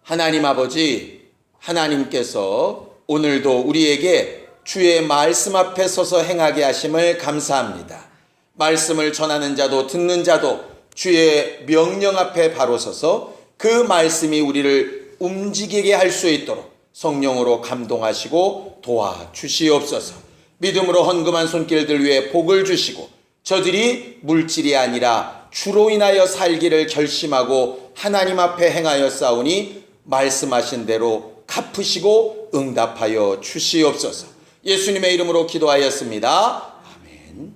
하나님 아버지, 하나님께서 오늘도 우리에게 주의 말씀 앞에 서서 행하게 하심을 감사합니다. 말씀을 전하는 자도 듣는 자도 주의 명령 앞에 바로 서서 그 말씀이 우리를 움직이게 할 수 있도록 성령으로 감동하시고 도와주시옵소서. 믿음으로 헌금한 손길들 위해 복을 주시고 저들이 물질이 아니라 주로 인하여 살기를 결심하고 하나님 앞에 행하여 싸우니 말씀하신 대로 갚으시고 응답하여 주시옵소서. 예수님의 이름으로 기도하였습니다. 아멘.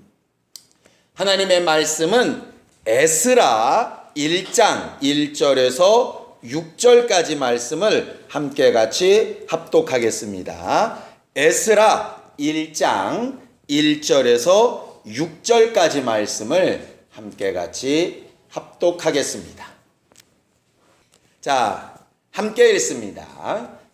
하나님의 말씀은 에스라 1장 1절에서 6절까지 말씀을 함께 같이 합독하겠습니다. 에스라 1장 1절에서 6절까지 말씀을 함께 같이 합독하겠습니다. 자, 함께 읽습니다.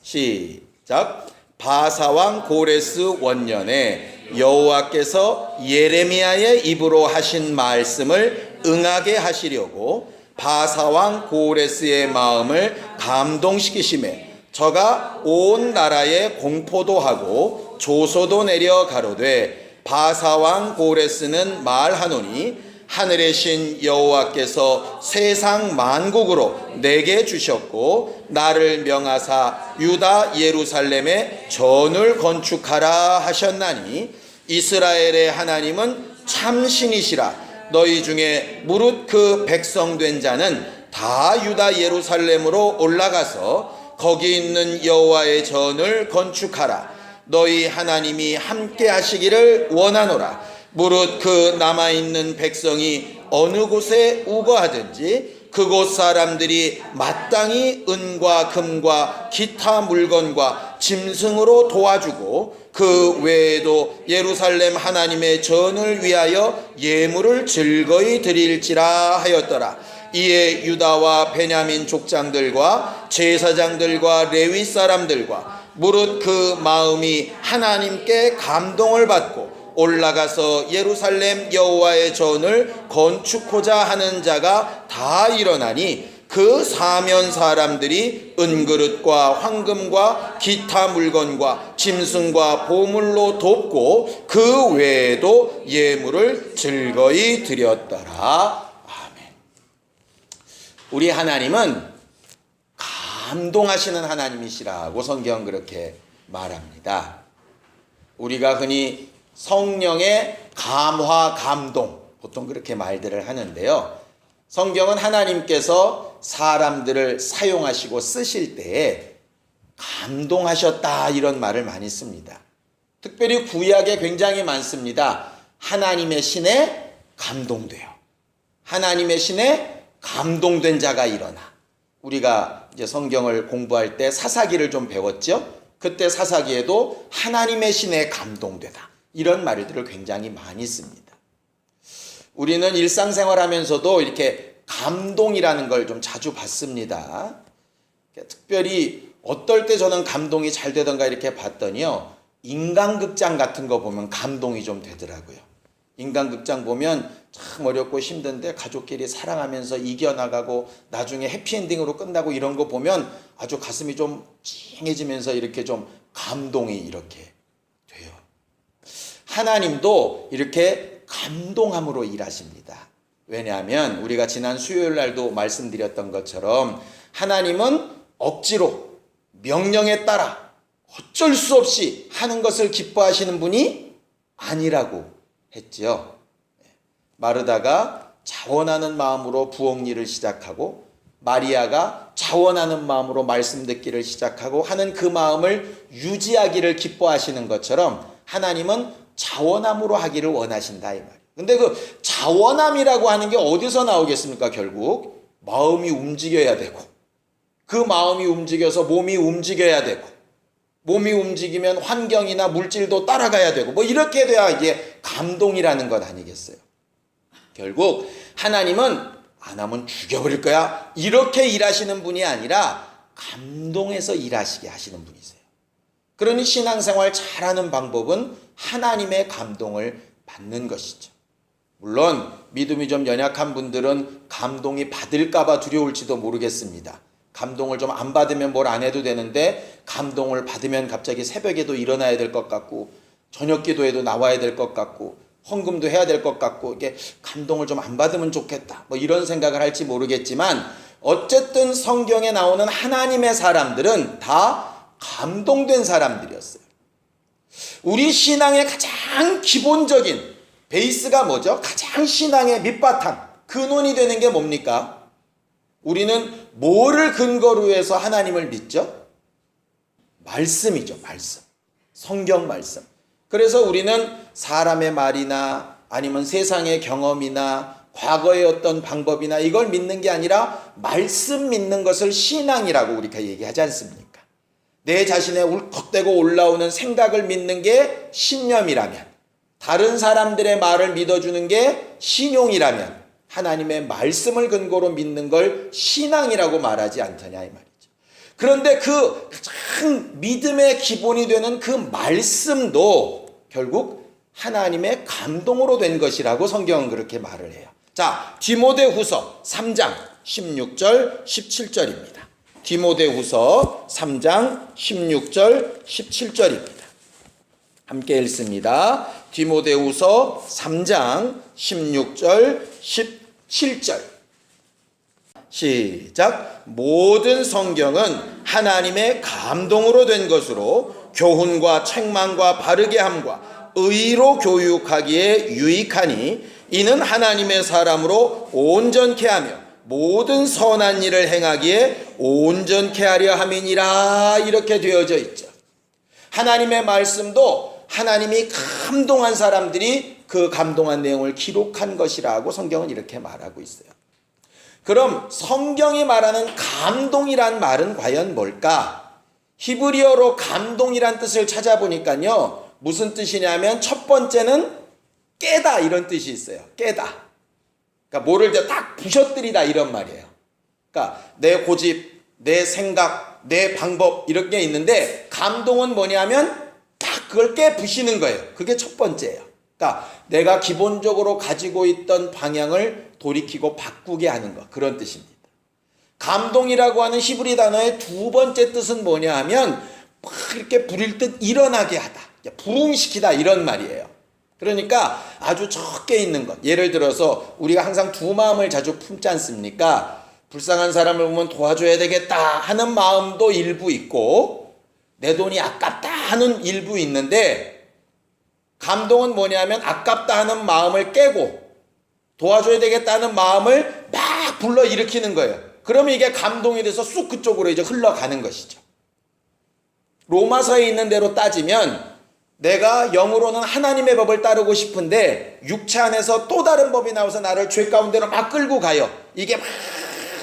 시작. 바사왕 고레스 원년에 여호와께서 예레미야의 입으로 하신 말씀을 응하게 하시려고 바사왕 고레스의 마음을 감동시키심에 저가 온 나라에 공포도 하고 조소도 내려 가로되 바사왕 고레스는 말하노니 하늘의 신 여호와께서 세상 만국으로 내게 주셨고 나를 명하사 유다 예루살렘에 전을 건축하라 하셨나니 이스라엘의 하나님은 참 신이시라. 너희 중에 무릇 그 백성된 자는 다 유다 예루살렘으로 올라가서 거기 있는 여호와의 전을 건축하라. 너희 하나님이 함께 하시기를 원하노라. 무릇 그 남아있는 백성이 어느 곳에 우거하든지 그곳 사람들이 마땅히 은과 금과 기타 물건과 짐승으로 도와주고 그 외에도 예루살렘 하나님의 전을 위하여 예물을 즐거이 드릴지라 하였더라. 이에 유다와 베냐민 족장들과 제사장들과 레위 사람들과 무릇 그 마음이 하나님께 감동을 받고 올라가서 예루살렘 여호와의 전을 건축하자 하는 자가 다 일어나니 그 사면 사람들이 은그릇과 황금과 기타 물건과 짐승과 보물로 돕고 그 외에도 예물을 즐거이 드렸더라. 아멘. 우리 하나님은 감동하시는 하나님이시라고 성경은 그렇게 말합니다. 우리가 흔히 성령의 감화, 감동, 보통 그렇게 말들을 하는데요. 성경은 하나님께서 사람들을 사용하시고 쓰실 때에 감동하셨다 이런 말을 많이 씁니다. 특별히 구약에 굉장히 많습니다. 하나님의 신에 감동돼요. 하나님의 신에 감동된 자가 일어나. 우리가 이제 성경을 공부할 때 사사기를 좀 배웠죠. 그때 사사기에도 하나님의 신에 감동되다. 이런 말들을 굉장히 많이 씁니다. 우리는 일상생활 하면서도 이렇게 감동이라는 걸 좀 자주 받습니다. 특별히 어떨 때 저는 감동이 잘 되던가 이렇게 봤더니요. 인간극장 같은 거 보면 감동이 좀 되더라고요. 인간극장 보면 참 어렵고 힘든데 가족끼리 사랑하면서 이겨나가고 나중에 해피엔딩으로 끝나고 이런 거 보면 아주 가슴이 좀 찡해지면서 이렇게 좀 감동이 이렇게 돼요. 하나님도 이렇게 감동함으로 일하십니다. 왜냐하면 우리가 지난 수요일 날도 말씀드렸던 것처럼 하나님은 억지로 명령에 따라 어쩔 수 없이 하는 것을 기뻐하시는 분이 아니라고 했죠. 마르다가 자원하는 마음으로 부엌 일을 시작하고 마리아가 자원하는 마음으로 말씀 듣기를 시작하고 하는 그 마음을 유지하기를 기뻐하시는 것처럼 하나님은 자원함으로 하기를 원하신다 이 말이에요. 근데 그 자원함이라고 하는 게 어디서 나오겠습니까? 결국 마음이 움직여야 되고 그 마음이 움직여서 몸이 움직여야 되고 몸이 움직이면 환경이나 물질도 따라가야 되고 뭐 이렇게 돼야 이게 감동이라는 것 아니겠어요? 결국 하나님은 안 하면 죽여버릴 거야 이렇게 일하시는 분이 아니라 감동해서 일하시게 하시는 분이세요. 그러니 신앙생활 잘하는 방법은 하나님의 감동을 받는 것이죠. 물론 믿음이 좀 연약한 분들은 감동이 받을까 봐 두려울지도 모르겠습니다. 감동을 좀 안 받으면 뭘 안 해도 되는데 감동을 받으면 갑자기 새벽에도 일어나야 될 것 같고 저녁 기도에도 나와야 될 것 같고 헌금도 해야 될 것 같고 이게 감동을 좀 안 받으면 좋겠다. 뭐 이런 생각을 할지 모르겠지만 어쨌든 성경에 나오는 하나님의 사람들은 다 감동된 사람들이었어요. 우리 신앙의 가장 기본적인 베이스가 뭐죠? 가장 신앙의 밑바탕, 근원이 되는 게 뭡니까? 우리는 뭐를 근거로 해서 하나님을 믿죠? 말씀이죠, 말씀. 성경 말씀. 그래서 우리는 사람의 말이나 아니면 세상의 경험이나 과거의 어떤 방법이나 이걸 믿는 게 아니라 말씀 믿는 것을 신앙이라고 우리가 얘기하지 않습니까? 내 자신의 울컥대고 올라오는 생각을 믿는 게 신념이라면, 다른 사람들의 말을 믿어주는 게 신용이라면 하나님의 말씀을 근거로 믿는 걸 신앙이라고 말하지 않더냐 이 말이죠. 그런데 그 가장 믿음의 기본이 되는 그 말씀도 결국 하나님의 감동으로 된 것이라고 성경은 그렇게 말을 해요. 자, 디모데후서 3장 16절 17절입니다. 디모데후서 3장 16절 17절입니다. 함께 읽습니다. 디모데후서 3장 16절 17절 시작. 모든 성경은 하나님의 감동으로 된 것으로 교훈과 책망과 바르게 함과 의로 교육하기에 유익하니 이는 하나님의 사람으로 온전케 하며 모든 선한 일을 행하기에 온전케 하려 함이니라. 이렇게 되어져 있죠. 하나님의 말씀도 하나님이 감동한 사람들이 그 감동한 내용을 기록한 것이라고 성경은 이렇게 말하고 있어요. 그럼 성경이 말하는 감동이란 말은 과연 뭘까? 히브리어로 감동이란 뜻을 찾아보니까요, 무슨 뜻이냐면 첫 번째는 깨다 이런 뜻이 있어요. 깨다. 그러니까 뭐를 딱 부셔뜨리다 이런 말이에요. 그러니까 내 고집, 내 생각, 내 방법 이런 게 있는데 감동은 뭐냐면 딱 그걸 깨부시는 거예요. 그게 첫 번째예요. 그러니까 내가 기본적으로 가지고 있던 방향을 돌이키고 바꾸게 하는 것, 그런 뜻입니다. 감동이라고 하는 히브리 단어의 두 번째 뜻은 뭐냐 하면 막 이렇게 부릴 듯 일어나게 하다, 부흥시키다 이런 말이에요. 그러니까 아주 적게 있는 것, 예를 들어서 우리가 항상 두 마음을 자주 품지 않습니까? 불쌍한 사람을 보면 도와줘야 되겠다 하는 마음도 일부 있고 내 돈이 아깝다 하는 일부 있는데, 감동은 뭐냐면 아깝다 하는 마음을 깨고 도와줘야 되겠다는 마음을 막 불러일으키는 거예요. 그러면 이게 감동이 돼서 쑥 그쪽으로 이제 흘러가는 것이죠. 로마서에 있는 대로 따지면 내가 영으로는 하나님의 법을 따르고 싶은데 육체 안에서 또 다른 법이 나와서 나를 죄 가운데로 막 끌고 가요. 이게 막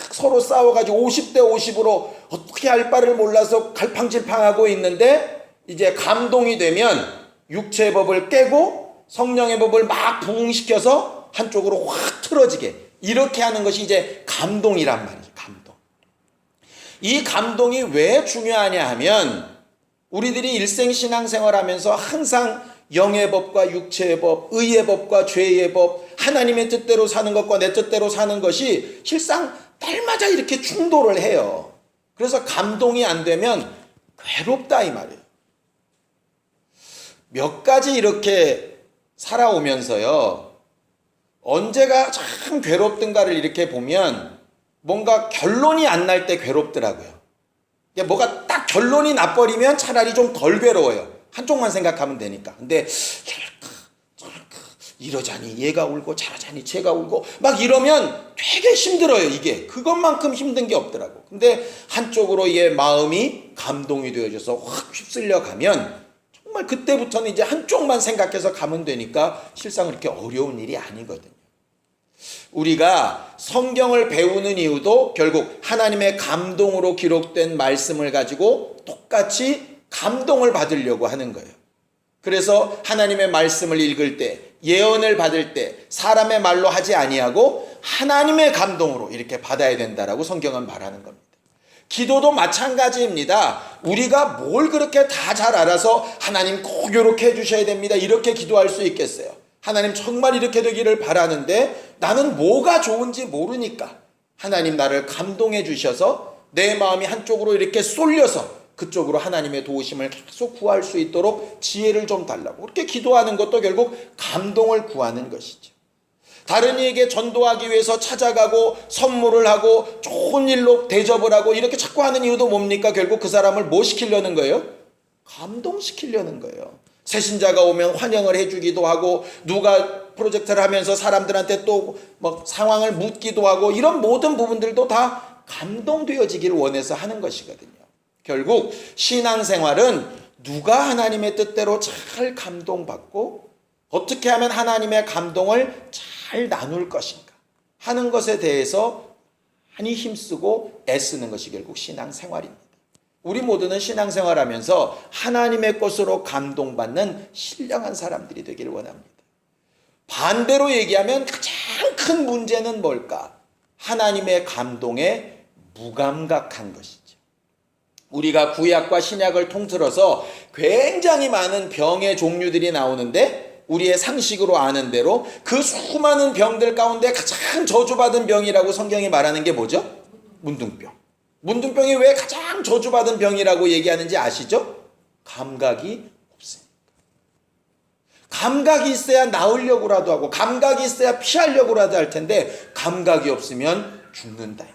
서로 싸워가지고 50대 50으로 어떻게 할 바를 몰라서 갈팡질팡하고 있는데, 이제 감동이 되면 육체의 법을 깨고 성령의 법을 막 부흥시켜서 한쪽으로 확 틀어지게 이렇게 하는 것이 이제 감동이란 말이죠. 감동. 이 감동이 왜 중요하냐 하면 우리들이 일생 신앙생활하면서 항상 영의 법과 육체의 법, 의의 법과 죄의 법, 하나님의 뜻대로 사는 것과 내 뜻대로 사는 것이 실상 날마다 이렇게 충돌을 해요. 그래서 감동이 안 되면 괴롭다 이 말이에요. 몇 가지 이렇게 살아오면서요, 언제가 참 괴롭든가를 이렇게 보면 뭔가 결론이 안 날 때 괴롭더라고요. 뭐가 딱 결론이 나버리면 차라리 좀 덜 괴로워요. 한쪽만 생각하면 되니까. 근데 이러자니 얘가 울고 저러자니 쟤가 울고 막 이러면 되게 힘들어요. 이게 그것만큼 힘든 게 없더라고. 근데 한쪽으로 얘 마음이 감동이 되어져서 확 휩쓸려 가면 정말 그때부터는 이제 한쪽만 생각해서 가면 되니까 실상 그렇게 어려운 일이 아니거든요. 우리가 성경을 배우는 이유도 결국 하나님의 감동으로 기록된 말씀을 가지고 똑같이 감동을 받으려고 하는 거예요. 그래서 하나님의 말씀을 읽을 때, 예언을 받을 때 사람의 말로 하지 아니하고 하나님의 감동으로 이렇게 받아야 된다라고 성경은 말하는 겁니다. 기도도 마찬가지입니다. 우리가 뭘 그렇게 다 잘 알아서 하나님 꼭 이렇게 해주셔야 됩니다, 이렇게 기도할 수 있겠어요? 하나님 정말 이렇게 되기를 바라는데 나는 뭐가 좋은지 모르니까 하나님 나를 감동해 주셔서 내 마음이 한쪽으로 이렇게 쏠려서 그쪽으로 하나님의 도우심을 계속 구할 수 있도록 지혜를 좀 달라고 그렇게 기도하는 것도 결국 감동을 구하는 것이죠. 다른 이에게 전도하기 위해서 찾아가고 선물을 하고 좋은 일로 대접을 하고 이렇게 자꾸 하는 이유도 뭡니까? 결국 그 사람을 뭐 시키려는 거예요? 감동시키려는 거예요. 새신자가 오면 환영을 해주기도 하고 누가 프로젝트를 하면서 사람들한테 또 뭐 상황을 묻기도 하고 이런 모든 부분들도 다 감동되어지기를 원해서 하는 것이거든요. 결국 신앙생활은 누가 하나님의 뜻대로 잘 감동받고 어떻게 하면 하나님의 감동을 잘 나눌 것인가 하는 것에 대해서 많이 힘쓰고 애쓰는 것이 결국 신앙생활입니다. 우리 모두는 신앙생활하면서 하나님의 것으로 감동받는 신령한 사람들이 되기를 원합니다. 반대로 얘기하면 가장 큰 문제는 뭘까? 하나님의 감동에 무감각한 것이죠. 우리가 구약과 신약을 통틀어서 굉장히 많은 병의 종류들이 나오는데 우리의 상식으로 아는 대로 그 수많은 병들 가운데 가장 저주받은 병이라고 성경이 말하는 게 뭐죠? 문둥병. 문둥병이 왜 가장 저주받은 병이라고 얘기하는지 아시죠? 감각이 없으니까. 감각이 있어야 나으려고라도 하고 감각이 있어야 피하려고라도 할 텐데 감각이 없으면 죽는다.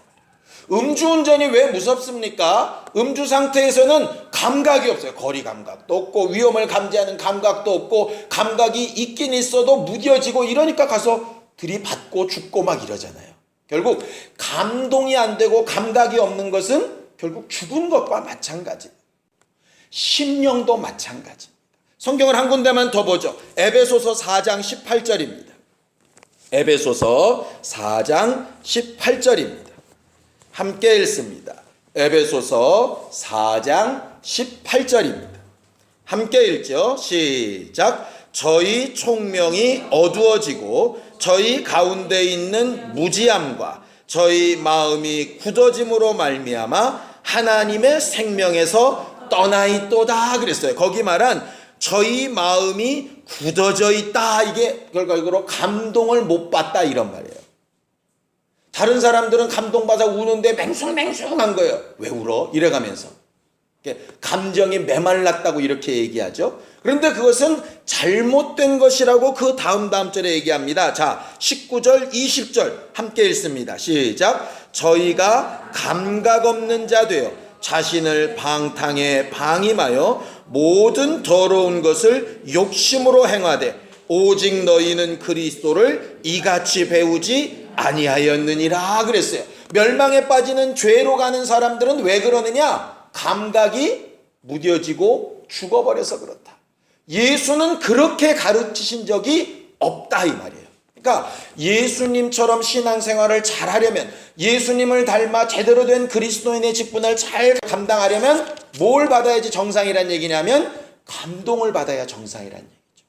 음주운전이 왜 무섭습니까? 음주 상태에서는 감각이 없어요. 거리 감각도 없고 위험을 감지하는 감각도 없고 감각이 있긴 있어도 무뎌지고 이러니까 가서 들이받고 죽고 막 이러잖아요. 결국 감동이 안 되고 감각이 없는 것은 결국 죽은 것과 마찬가지예요. 심령도 마찬가지입니다. 성경을 한 군데만 더 보죠. 에베소서 4장 18절입니다. 에베소서 4장 18절입니다. 함께 읽습니다. 에베소서 4장 18절입니다. 함께 읽죠. 시작. 저희 총명이 어두워지고 저희 가운데 있는 무지함과 저희 마음이 굳어짐으로 말미암아 하나님의 생명에서 떠나 있도다 그랬어요. 거기 말한 저희 마음이 굳어져 있다, 이게 결과적으로 감동을 못 받다 이런 말이에요. 다른 사람들은 감동받아 우는데 맹숭맹숭한 거예요. 왜 울어? 이래가면서 감정이 메말랐다고 이렇게 얘기하죠. 그런데 그것은 잘못된 것이라고 그 다음 절에 얘기합니다. 자, 19절 20절 함께 읽습니다. 시작. 저희가 감각 없는 자 되어 자신을 방탕에 방임하여 모든 더러운 것을 욕심으로 행하되 오직 너희는 그리스도를 이같이 배우지 아니하였느니라 그랬어요. 멸망에 빠지는 죄로 가는 사람들은 왜 그러느냐? 감각이 무뎌지고 죽어버려서 그렇다. 예수는 그렇게 가르치신 적이 없다 이 말이에요. 그러니까 예수님처럼 신앙생활을 잘 하려면, 예수님을 닮아 제대로 된 그리스도인의 직분을 잘 감당하려면 뭘 받아야지 정상이란 얘기냐면 감동을 받아야 정상이란 얘기죠.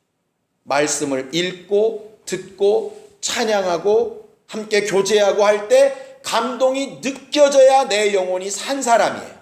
말씀을 읽고 듣고 찬양하고 함께 교제하고 할 때 감동이 느껴져야 내 영혼이 산 사람이에요.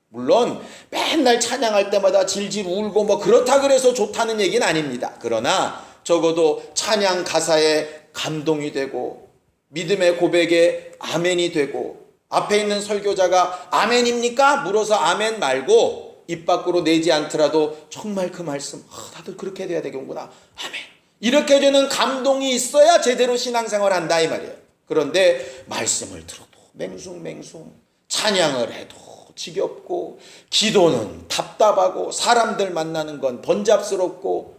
물론 맨날 찬양할 때마다 질질 울고 뭐 그렇다 그래서 좋다는 얘기는 아닙니다. 그러나 적어도 찬양 가사에 감동이 되고 믿음의 고백에 아멘이 되고 앞에 있는 설교자가 아멘입니까? 물어서 아멘 말고 입 밖으로 내지 않더라도 정말 그 말씀 나도 그렇게 돼야 되겠구나 아멘 이렇게 되는 감동이 있어야 제대로 신앙생활 한다 이 말이에요. 그런데 말씀을 들어도 맹숭맹숭 찬양을 해도 지겹고 기도는 답답하고 사람들 만나는 건 번잡스럽고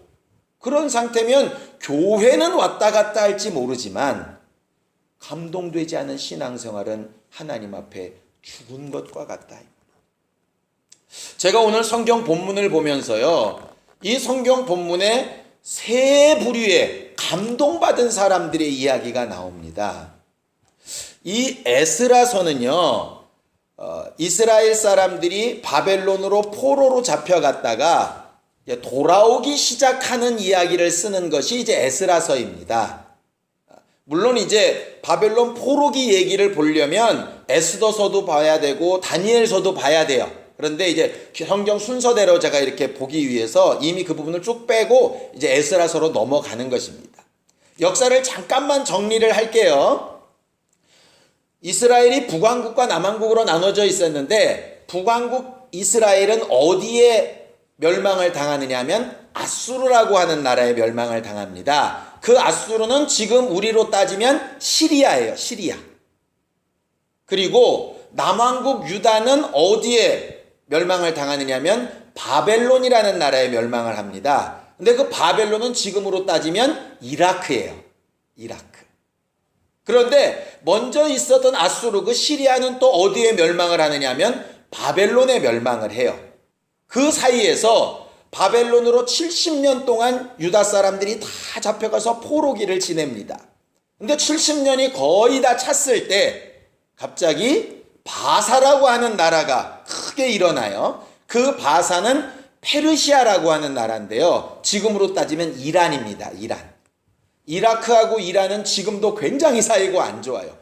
그런 상태면 교회는 왔다 갔다 할지 모르지만 감동되지 않은 신앙생활은 하나님 앞에 죽은 것과 같다. 제가 오늘 성경 본문을 보면서요, 이 성경 본문에 세 부류의 감동받은 사람들의 이야기가 나옵니다. 이 에스라서는요, 이스라엘 사람들이 바벨론으로 포로로 잡혀갔다가 돌아오기 시작하는 이야기를 쓰는 것이 이제 에스라서입니다. 물론 이제 바벨론 포로기 얘기를 보려면 에스더서도 봐야 되고 다니엘서도 봐야 돼요. 그런데 이제 성경 순서대로 제가 이렇게 보기 위해서 이미 그 부분을 쭉 빼고 이제 에스라서로 넘어가는 것입니다. 역사를 잠깐만 정리를 할게요. 이스라엘이 북왕국과 남왕국으로 나눠져 있었는데 북왕국 이스라엘은 어디에 멸망을 당하느냐 하면 아수르라고 하는 나라에 멸망을 당합니다. 그 아수르는 지금 우리로 따지면 시리아예요. 시리아. 그리고 남왕국 유다는 어디에 멸망을 당하느냐 하면 바벨론이라는 나라에 멸망을 합니다. 근데 그 바벨론은 지금으로 따지면 이라크예요. 이라크. 그런데 먼저 있었던 아수르 그 시리아는 또 어디에 멸망을 하느냐 하면 바벨론에 멸망을 해요. 그 사이에서 바벨론으로 70년 동안 유다 사람들이 다 잡혀가서 포로기를 지냅니다. 근데 70년이 거의 다 찼을 때 갑자기 바사라고 하는 나라가 크게 일어나요. 그 바사는 페르시아라고 하는 나라인데요. 지금으로 따지면 이란입니다. 이란. 이라크하고 이란은 지금도 굉장히 사이가 안 좋아요.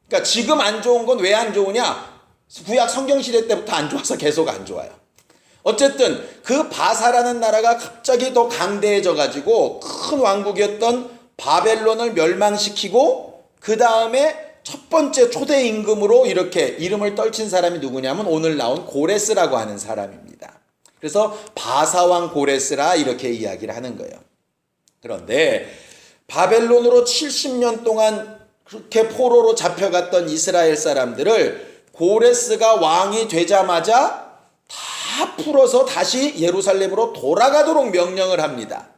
그러니까 지금 안 좋은 건 왜 안 좋으냐? 구약 성경시대 때부터 안 좋아서 계속 안 좋아요. 어쨌든 그 바사라는 나라가 갑자기 더 강대해져 가지고 큰 왕국이었던 바벨론을 멸망시키고 그 다음에 첫 번째 초대 임금으로 이렇게 이름을 떨친 사람이 누구냐면 오늘 나온 고레스라고 하는 사람입니다. 그래서 바사왕 고레스라 이렇게 이야기를 하는 거예요. 그런데 바벨론으로 70년 동안 그렇게 포로로 잡혀갔던 이스라엘 사람들을 고레스가 왕이 되자마자 다 풀어서 다시 예루살렘으로 돌아가도록 명령을 합니다.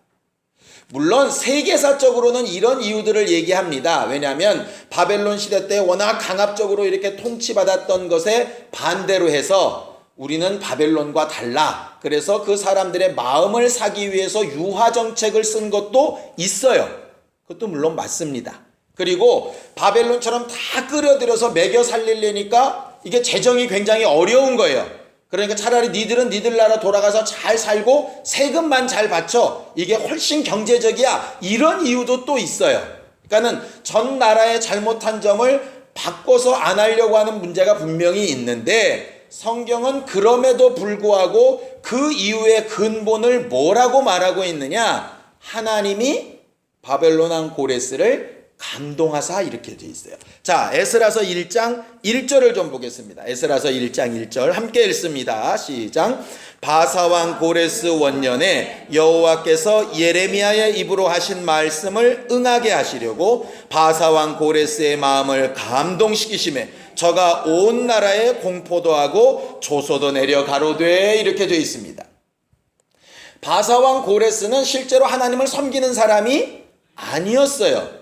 물론 세계사적으로는 이런 이유들을 얘기합니다. 왜냐하면 바벨론 시대 때 워낙 강압적으로 이렇게 통치받았던 것에 반대로 해서 우리는 바벨론과 달라. 그래서 그 사람들의 마음을 사기 위해서 유화 정책을 쓴 것도 있어요. 그것도 물론 맞습니다. 그리고 바벨론처럼 다 끌어들여서 먹여 살리려니까 이게 재정이 굉장히 어려운 거예요. 그러니까 차라리 니들은 니들 나라 돌아가서 잘 살고 세금만 잘 바쳐. 이게 훨씬 경제적이야. 이런 이유도 또 있어요. 그러니까는 전 나라의 잘못한 점을 바꿔서 안 하려고 하는 문제가 분명히 있는데 성경은 그럼에도 불구하고 그 이유의 근본을 뭐라고 말하고 있느냐? 하나님이 바벨론 왕 고레스를 감동하사 이렇게 되어 있어요. 자, 에스라서 1장 1절을 좀 보겠습니다. 에스라서 1장 1절 함께 읽습니다. 시작. 바사왕 고레스 원년에 여호와께서 예레미야의 입으로 하신 말씀을 응하게 하시려고 바사왕 고레스의 마음을 감동시키심에 저가 온 나라에 공포도 하고 조소도 내려 가로되 이렇게 되어 있습니다. 바사왕 고레스는 실제로 하나님을 섬기는 사람이 아니었어요.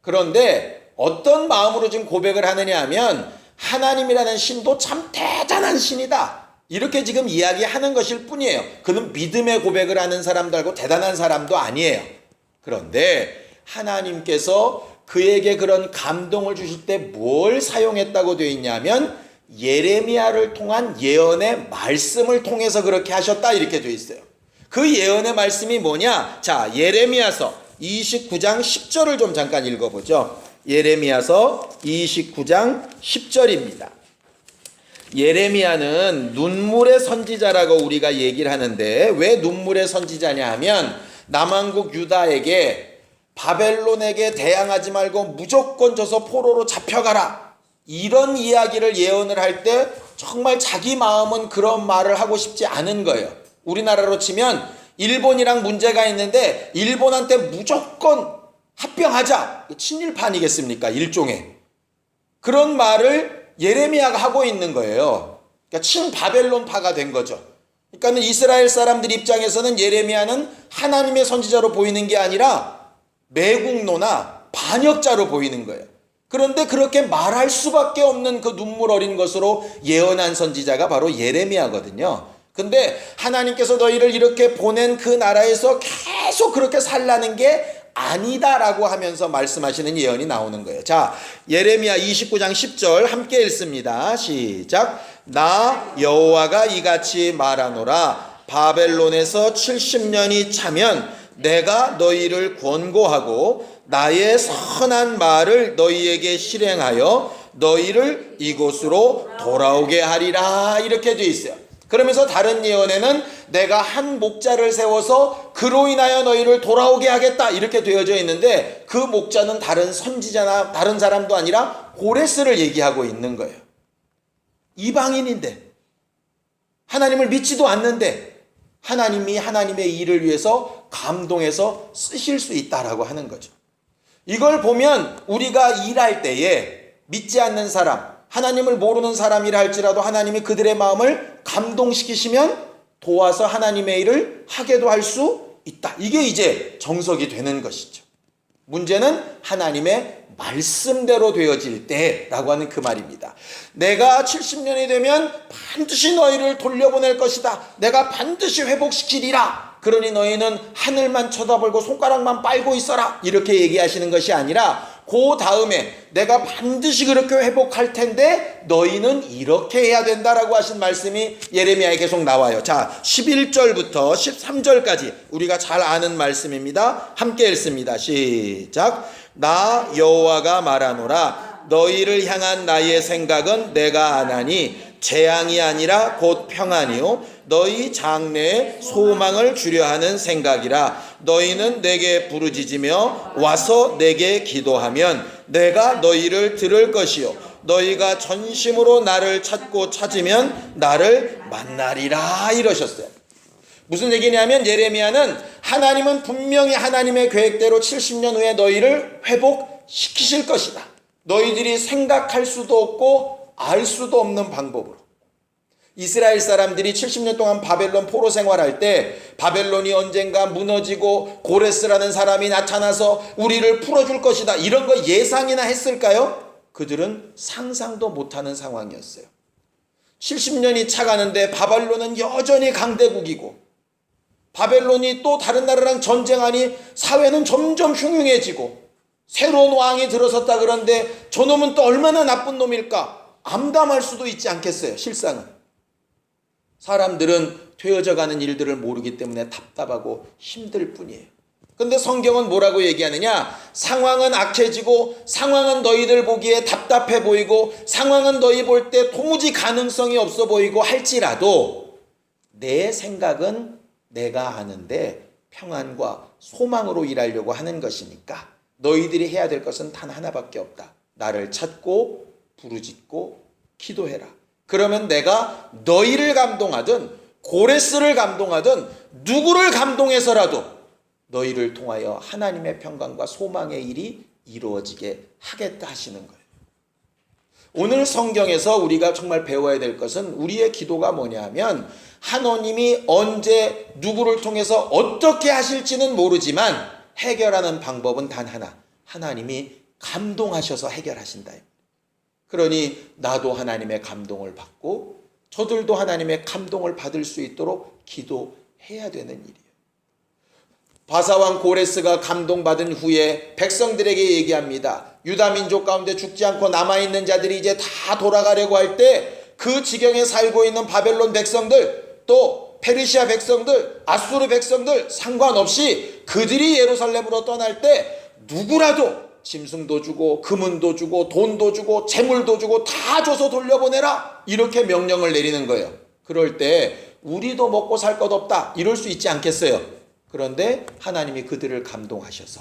그런데 어떤 마음으로 지금 고백을 하느냐 하면 하나님이라는 신도 참 대단한 신이다. 이렇게 지금 이야기하는 것일 뿐이에요. 그는 믿음의 고백을 하는 사람도 알고 대단한 사람도 아니에요. 그런데 하나님께서 그에게 그런 감동을 주실 때 뭘 사용했다고 되어 있냐면 예레미야를 통한 예언의 말씀을 통해서 그렇게 하셨다 이렇게 되어 있어요. 그 예언의 말씀이 뭐냐? 자, 예레미야서 29장 10절을 좀 잠깐 읽어보죠. 예레미야서 29장 10절입니다. 예레미야는 눈물의 선지자라고 우리가 얘기를 하는데 왜 눈물의 선지자냐 하면 남왕국 유다에게 바벨론에게 대항하지 말고 무조건 져서 포로로 잡혀가라. 이런 이야기를 예언을 할 때 정말 자기 마음은 그런 말을 하고 싶지 않은 거예요. 우리나라로 치면 일본이랑 문제가 있는데 일본한테 무조건 합병하자. 친일파 아니겠습니까? 일종의. 그런 말을 예레미야가 하고 있는 거예요. 그러니까 친바벨론파가 된 거죠. 그러니까 이스라엘 사람들 입장에서는 예레미야는 하나님의 선지자로 보이는 게 아니라 매국노나 반역자로 보이는 거예요. 그런데 그렇게 말할 수밖에 없는 그 눈물 어린 것으로 예언한 선지자가 바로 예레미야거든요. 근데 하나님께서 너희를 이렇게 보낸 그 나라에서 계속 그렇게 살라는 게 아니다라고 하면서 말씀하시는 예언이 나오는 거예요. 자, 예레미야 29장 10절 함께 읽습니다. 시작. 나 여호와가 이같이 말하노라. 바벨론에서 70년이 차면 내가 너희를 권고하고 나의 선한 말을 너희에게 실행하여 너희를 이곳으로 돌아오게 하리라. 이렇게 되어 있어요. 그러면서 다른 예언에는 내가 한 목자를 세워서 그로 인하여 너희를 돌아오게 하겠다 이렇게 되어져 있는데, 그 목자는 다른 선지자나 다른 사람도 아니라 고레스를 얘기하고 있는 거예요. 이방인인데, 하나님을 믿지도 않는데 하나님이 하나님의 일을 위해서 감동해서 쓰실 수 있다라고 하는 거죠. 이걸 보면 우리가 일할 때에 믿지 않는 사람, 하나님을 모르는 사람이라 할지라도 하나님이 그들의 마음을 감동시키시면 도와서 하나님의 일을 하게도 할 수 있다. 이게 이제 정석이 되는 것이죠. 문제는 하나님의 말씀대로 되어질 때라고 하는 그 말입니다. 내가 70년이 되면 반드시 너희를 돌려보낼 것이다. 내가 반드시 회복시키리라. 그러니 너희는 하늘만 쳐다보고 손가락만 빨고 있어라. 이렇게 얘기하시는 것이 아니라 그 다음에 내가 반드시 그렇게 회복할 텐데 너희는 이렇게 해야 된다라고 하신 말씀이 예레미야에 계속 나와요. 자, 11절부터 13절까지 우리가 잘 아는 말씀입니다. 함께 읽습니다. 시작. 나 여호와가 말하노라. 너희를 향한 나의 생각은 내가 아나니 재앙이 아니라 곧 평안이요 너희 장래에 소망을 주려 하는 생각이라. 너희는 내게 부르짖으며 와서 내게 기도하면 내가 너희를 들을 것이요 너희가 전심으로 나를 찾고 찾으면 나를 만나리라. 이러셨어요. 무슨 얘기냐면 예레미야는 하나님은 분명히 하나님의 계획대로 70년 후에 너희를 회복시키실 것이다. 너희들이 생각할 수도 없고 알 수도 없는 방법으로. 이스라엘 사람들이 70년 동안 바벨론 포로 생활할 때 바벨론이 언젠가 무너지고 고레스라는 사람이 나타나서 우리를 풀어줄 것이다, 이런 거 예상이나 했을까요? 그들은 상상도 못하는 상황이었어요. 70년이 차가는데 바벨론은 여전히 강대국이고 바벨론이 또 다른 나라랑 전쟁하니 사회는 점점 흉흉해지고 새로운 왕이 들어섰다. 그런데 저놈은 또 얼마나 나쁜 놈일까 암담할 수도 있지 않겠어요. 실상은 사람들은 되어져 가는 일들을 모르기 때문에 답답하고 힘들 뿐이에요. 근데 성경은 뭐라고 얘기하느냐? 상황은 악해지고 상황은 너희들 보기에 답답해 보이고 상황은 너희 볼 때 도무지 가능성이 없어 보이고 할지라도 내 생각은 내가 아는데 평안과 소망으로 일하려고 하는 것이니까 너희들이 해야 될 것은 단 하나밖에 없다. 나를 찾고 부르짖고 기도해라. 그러면 내가 너희를 감동하든 고레스를 감동하든 누구를 감동해서라도 너희를 통하여 하나님의 평강과 소망의 일이 이루어지게 하겠다 하시는 거예요. 오늘 성경에서 우리가 정말 배워야 될 것은 우리의 기도가 뭐냐 하면 하나님이 언제 누구를 통해서 어떻게 하실지는 모르지만 해결하는 방법은 단 하나. 하나님이 감동하셔서 해결하신다. 그러니 나도 하나님의 감동을 받고 저들도 하나님의 감동을 받을 수 있도록 기도해야 되는 일이에요. 바사왕 고레스가 감동받은 후에 백성들에게 얘기합니다. 유다 민족 가운데 죽지 않고 남아있는 자들이 이제 다 돌아가려고 할 때 그 지경에 살고 있는 바벨론 백성들, 또 페르시아 백성들, 아수르 백성들 상관없이 그들이 예루살렘으로 떠날 때 누구라도 짐승도 주고 금은도 주고 돈도 주고 재물도 주고 다 줘서 돌려보내라, 이렇게 명령을 내리는 거예요. 그럴 때 우리도 먹고 살 것 없다 이럴 수 있지 않겠어요? 그런데 하나님이 그들을 감동하셔서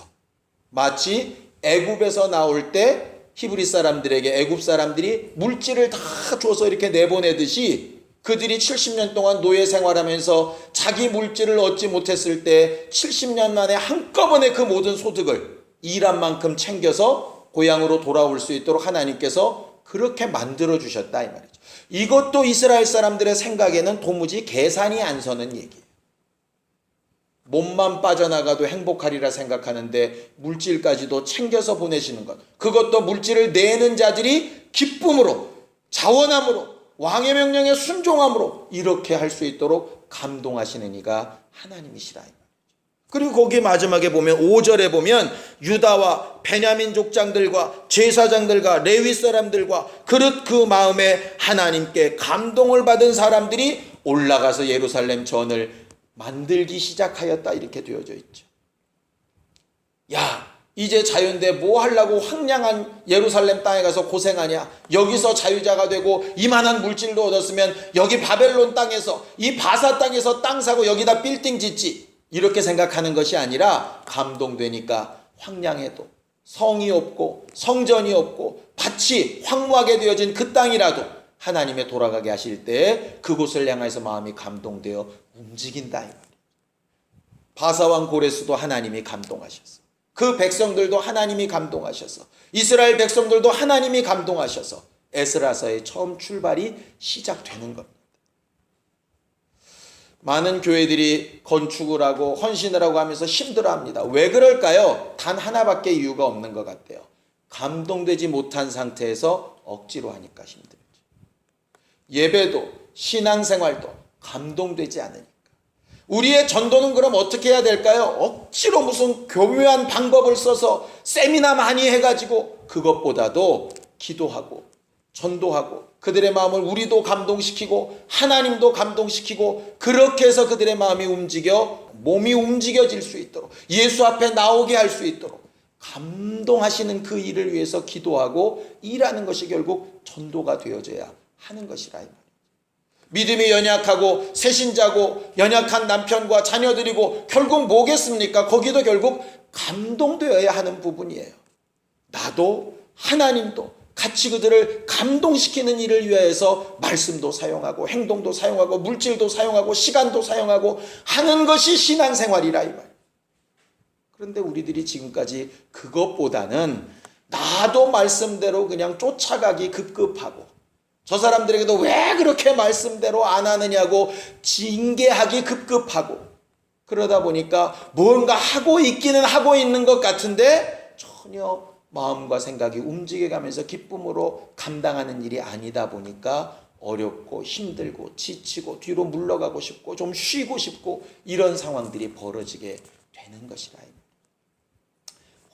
마치 애굽에서 나올 때 히브리 사람들에게 애굽 사람들이 물질을 다 줘서 이렇게 내보내듯이 그들이 70년 동안 노예 생활하면서 자기 물질을 얻지 못했을 때 70년 만에 한꺼번에 그 모든 소득을 일한 만큼 챙겨서 고향으로 돌아올 수 있도록 하나님께서 그렇게 만들어 주셨다 이 말이죠. 이것도 이스라엘 사람들의 생각에는 도무지 계산이 안 서는 얘기예요. 몸만 빠져나가도 행복하리라 생각하는데 물질까지도 챙겨서 보내시는 것, 그것도 물질을 내는 자들이 기쁨으로 자원함으로 왕의 명령에 순종함으로 이렇게 할 수 있도록 감동하시는 이가 하나님이시라. 그리고 거기 마지막에 보면 5절에 보면 유다와 베냐민 족장들과 제사장들과 레위 사람들과 그릇 그 마음에 하나님께 감동을 받은 사람들이 올라가서 예루살렘 전을 만들기 시작하였다 이렇게 되어져 있죠. 야, 이제 자유인데 뭐 하려고 황량한 예루살렘 땅에 가서 고생하냐? 여기서 자유자가 되고 이만한 물질도 얻었으면 여기 바벨론 땅에서, 이 바사 땅에서 땅 사고 여기다 빌딩 짓지, 이렇게 생각하는 것이 아니라 감동되니까 황량해도, 성이 없고 성전이 없고 밭이 황무하게 되어진 그 땅이라도 하나님의 돌아가게 하실 때 그곳을 향해서 마음이 감동되어 움직인다 이 말이에요. 바사왕 고레스도 하나님이 감동하셨어. 그 백성들도 하나님이 감동하셔서, 이스라엘 백성들도 하나님이 감동하셔서 에스라서의 처음 출발이 시작되는 겁니다. 많은 교회들이 건축을 하고 헌신을 하고 하면서 힘들어합니다. 왜 그럴까요? 단 하나밖에 이유가 없는 것 같아요. 감동되지 못한 상태에서 억지로 하니까 힘들죠. 예배도 신앙생활도 감동되지 않으니까. 우리의 전도는 그럼 어떻게 해야 될까요? 억지로 무슨 교묘한 방법을 써서 세미나 많이 해가지고, 그것보다도 기도하고 전도하고 그들의 마음을 우리도 감동시키고 하나님도 감동시키고, 그렇게 해서 그들의 마음이 움직여 몸이 움직여질 수 있도록, 예수 앞에 나오게 할 수 있도록 감동하시는 그 일을 위해서 기도하고 일하는 것이 결국 전도가 되어져야 하는 것이라 이 말이에요. 믿음이 연약하고 새신자고 연약한 남편과 자녀들이고 결국 뭐겠습니까? 거기도 결국 감동되어야 하는 부분이에요. 나도 하나님도 같이 그들을 감동시키는 일을 위해서 말씀도 사용하고 행동도 사용하고 물질도 사용하고 시간도 사용하고 하는 것이 신앙생활이라 이 말이에요. 그런데 우리들이 지금까지 그것보다는 나도 말씀대로 그냥 쫓아가기 급급하고, 저 사람들에게도 왜 그렇게 말씀대로 안 하느냐고 징계하기 급급하고, 그러다 보니까 뭔가 하고 있기는 하고 있는 것 같은데 전혀 마음과 생각이 움직여가면서 기쁨으로 감당하는 일이 아니다 보니까 어렵고 힘들고 지치고 뒤로 물러가고 싶고 좀 쉬고 싶고 이런 상황들이 벌어지게 되는 것이라.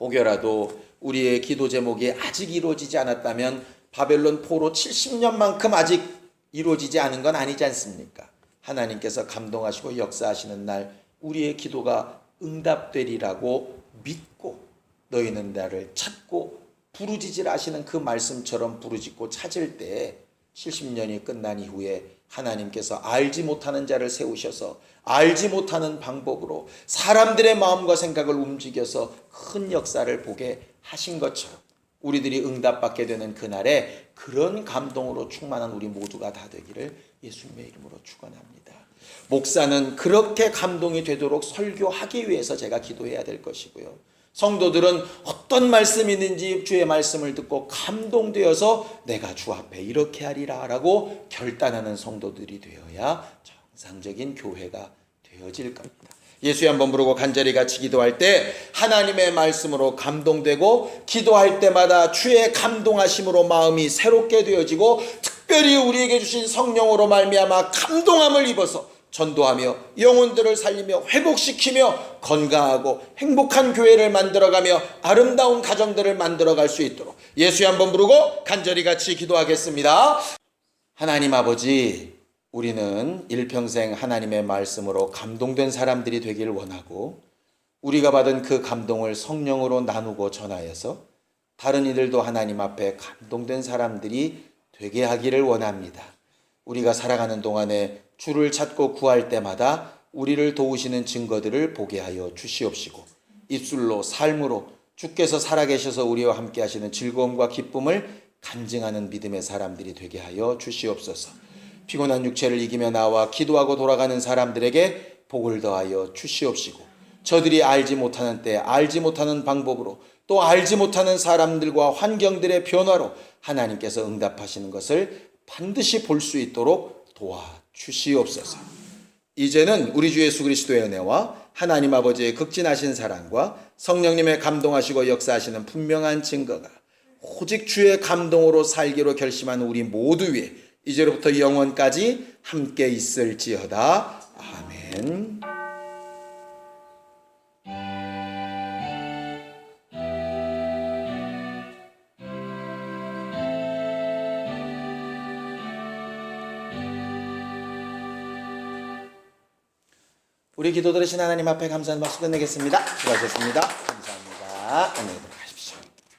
혹여라도 우리의 기도 제목이 아직 이루어지지 않았다면 바벨론 포로 70년만큼 아직 이루어지지 않은 건 아니지 않습니까? 하나님께서 감동하시고 역사하시는 날 우리의 기도가 응답되리라고 믿고 너희는 나를 찾고 부르짖으라 하시는 그 말씀처럼 부르짖고 찾을 때 70년이 끝난 이후에 하나님께서 알지 못하는 자를 세우셔서 알지 못하는 방법으로 사람들의 마음과 생각을 움직여서 큰 역사를 보게 하신 것처럼 우리들이 응답받게 되는 그날에 그런 감동으로 충만한 우리 모두가 다 되기를 예수님의 이름으로 축원합니다. 목사는 그렇게 감동이 되도록 설교하기 위해서 제가 기도해야 될 것이고요. 성도들은 어떤 말씀이 있는지 주의 말씀을 듣고 감동되어서 내가 주 앞에 이렇게 하리라 라고 결단하는 성도들이 되어야 정상적인 교회가 되어질 겁니다. 예수에 한번 부르고 간절히 같이 기도할 때 하나님의 말씀으로 감동되고, 기도할 때마다 주의 감동하심으로 마음이 새롭게 되어지고, 특별히 우리에게 주신 성령으로 말미암아 감동함을 입어서 전도하며 영혼들을 살리며 회복시키며 건강하고 행복한 교회를 만들어가며 아름다운 가정들을 만들어갈 수 있도록 예수에 한번 부르고 간절히 같이 기도하겠습니다. 하나님 아버지, 우리는 일평생 하나님의 말씀으로 감동된 사람들이 되길 원하고, 우리가 받은 그 감동을 성령으로 나누고 전하여서 다른 이들도 하나님 앞에 감동된 사람들이 되게 하기를 원합니다. 우리가 살아가는 동안에 주를 찾고 구할 때마다 우리를 도우시는 증거들을 보게 하여 주시옵시고, 입술로 삶으로 주께서 살아계셔서 우리와 함께 하시는 즐거움과 기쁨을 간증하는 믿음의 사람들이 되게 하여 주시옵소서. 피곤한 육체를 이기며 나와 기도하고 돌아가는 사람들에게 복을 더하여 주시옵시고, 저들이 알지 못하는 때 알지 못하는 방법으로 또 알지 못하는 사람들과 환경들의 변화로 하나님께서 응답하시는 것을 반드시 볼 수 있도록 도와주시옵소서. 이제는 우리 주 예수 그리스도의 은혜와 하나님 아버지의 극진하신 사랑과 성령님의 감동하시고 역사하시는 분명한 증거가 오직 주의 감동으로 살기로 결심한 우리 모두 위에 이제로부터 영원까지 함께 있을지어다. 아멘. 우리 기도 들으신 하나님 앞에 감사하는 박수 끝내겠습니다. 수고하셨습니다. 감사합니다. 안녕히 계세요.